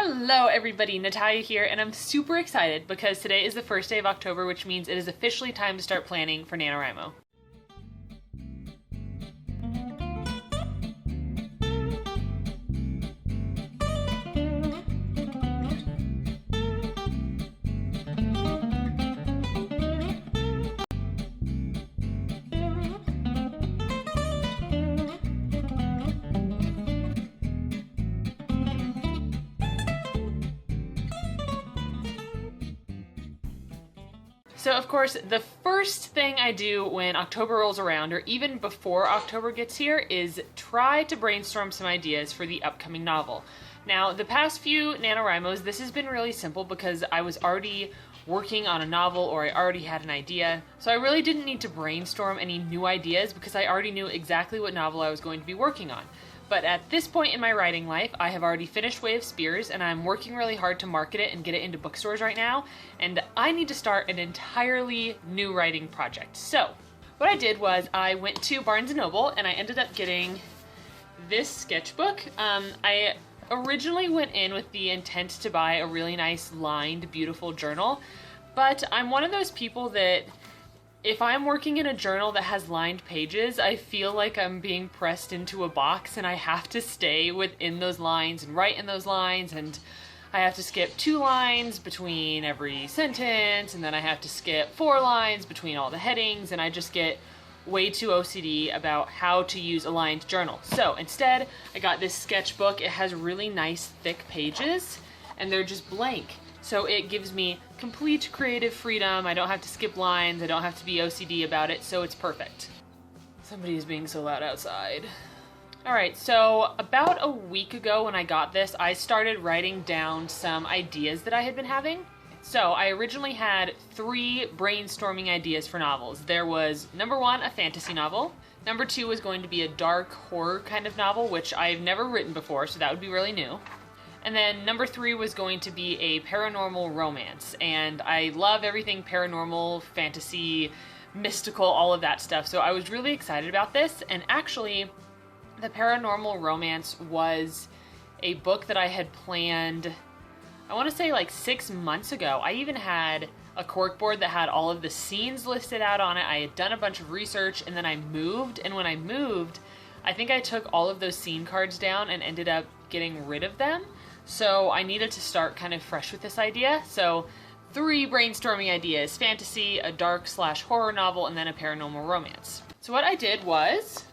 Hello everybody, Natalia here, and I'm super excited because today is the first day of October, which means it is officially time to start planning for Nanowrimo. So of course, the first thing I do when October rolls around, or even before October gets here, is try to brainstorm some ideas for the upcoming novel. Now, the past few NaNoWrimos, this has been really simple because I was already working on a novel or I already had an idea. So I really didn't need to brainstorm any new ideas because I already knew exactly what novel I was going to be working on. But at this point in my writing life, I have already finished Way of Spears, and I'm working really hard to market it and get it into bookstores right now, and I need to start an entirely new writing project. So, what I did was I went to Barnes & Noble, and I ended up getting this sketchbook. I originally went in with the intent to buy a really nice lined, beautiful journal, but I'm one of those people that if I'm working in a journal that has lined pages, I feel like I'm being pressed into a box and I have to stay within those lines and write in those lines, and I have to skip 2 lines between every sentence, and then I have to skip 4 lines between all the headings, and I just get way too OCD about how to use a lined journal. So instead, I got this sketchbook. It has really nice thick pages and they're just blank. So it gives me complete creative freedom. I don't have to skip lines. I don't have to be OCD about it, so it's perfect. Somebody is being so loud outside. All right, so about a week ago when I got this, I started writing down some ideas that I had been having. So I originally had 3 brainstorming ideas for novels. There was number 1, a fantasy novel. Number 2 was going to be a dark horror kind of novel, which I've never written before, so that would be really new. And then number 3 was going to be a paranormal romance. And I love everything paranormal, fantasy, mystical, all of that stuff. So I was really excited about this. And actually, the paranormal romance was a book that I had planned, I want to say like 6 months ago. I even had a corkboard that had all of the scenes listed out on it. I had done a bunch of research, and then I moved. And when I moved, I think I took all of those scene cards down and ended up getting rid of them. So I needed to start kind of fresh with this idea. So 3 brainstorming ideas: fantasy, a dark/horror novel, and then a paranormal romance. So what I did was,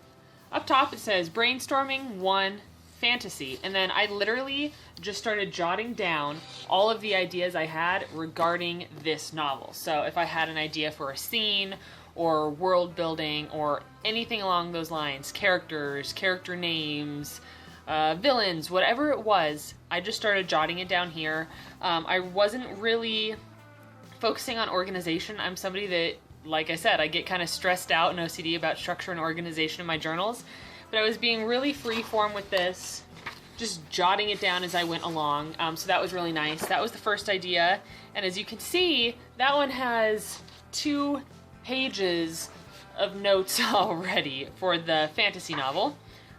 up top it says brainstorming 1 fantasy, and then I literally just started jotting down all of the ideas I had regarding this novel. So if I had an idea for a scene or world building or anything along those lines, characters, character names, villains, whatever it was, I just started jotting it down here. I wasn't really focusing on organization. I'm somebody that, like I said, I get kind of stressed out and OCD about structure and organization in my journals, but I was being really free form with this, just jotting it down as I went along. So that was really nice. That was the first idea, and as you can see, that one has 2 pages of notes already for the fantasy novel.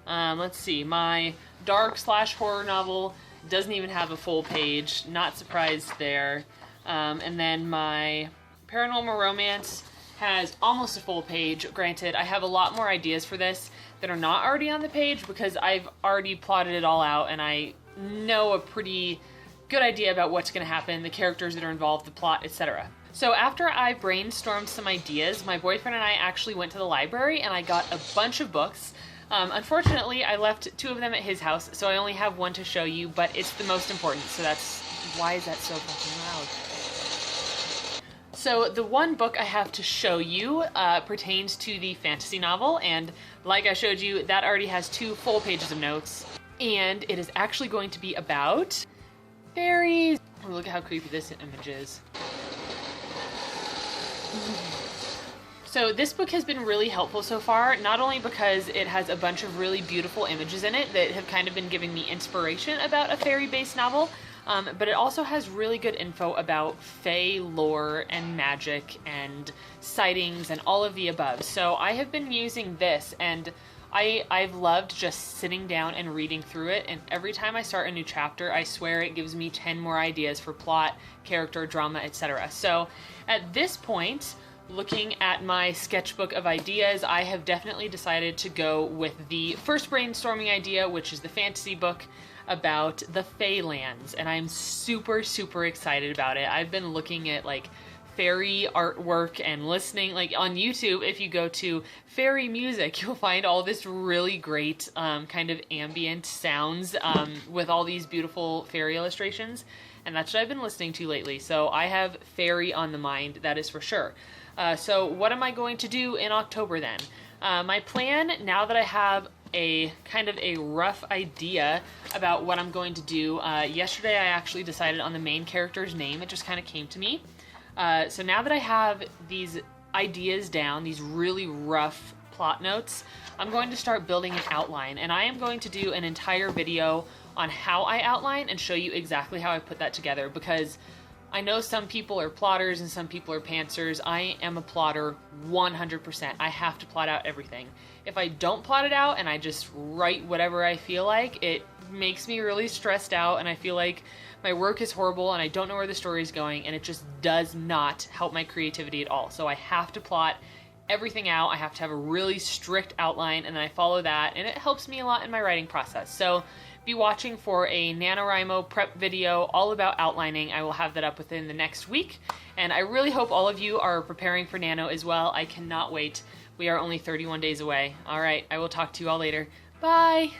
Let's see, my dark/horror novel doesn't even have a full page, not surprised there. And then my paranormal romance has almost a full page. Granted, I have a lot more ideas for this that are not already on the page because I've already plotted it all out and I know a pretty good idea about what's going to happen, the characters that are involved, the plot, etc. So after I brainstormed some ideas, my boyfriend and I actually went to the library and I got a bunch of books. Unfortunately, I left 2 of them at his house, so I only have 1 to show you, but it's the most important, so that's... Why is that so fucking loud? So the 1 book I have to show you pertains to the fantasy novel, and like I showed you, that already has 2 full pages of notes, and it is actually going to be about fairies. Oh, look at how creepy this image is. So this book has been really helpful so far, not only because it has a bunch of really beautiful images in it that have kind of been giving me inspiration about a fairy-based novel, but it also has really good info about fae lore and magic and sightings and all of the above. So I have been using this, and I've loved just sitting down and reading through it, and every time I start a new chapter, I swear it gives me 10 more ideas for plot, character, drama, etc. So at this point, looking at my sketchbook of ideas, I have definitely decided to go with the first brainstorming idea, which is the fantasy book about the Feylands, and I'm super, super excited about it. I've been looking at like fairy artwork and listening, like on YouTube, if you go to fairy music, you'll find all this really great kind of ambient sounds with all these beautiful fairy illustrations, and that's what I've been listening to lately. So I have fairy on the mind, that is for sure. So what am I going to do in October then? My plan, now that I have a kind of a rough idea about what I'm going to do, yesterday I actually decided on the main character's name. It just kind of came to me. So now that I have these ideas down, these really rough plot notes, I'm going to start building an outline, and I am going to do an entire video on how I outline and show you exactly how I put that together, because I know some people are plotters and some people are pantsers. I am a plotter 100%. I have to plot out everything. If I don't plot it out and I just write whatever I feel like, it makes me really stressed out, and I feel like my work is horrible and I don't know where the story is going, and it just does not help my creativity at all. So I have to plot everything out. I have to have a really strict outline, and then I follow that, and it helps me a lot in my writing process. So be watching for a Nanowrimo prep video all about outlining. I will have that up within the next week, and I really hope all of you are preparing for Nano as well. I cannot wait. We are only 31 days away. All right, I will talk to you all later. Bye!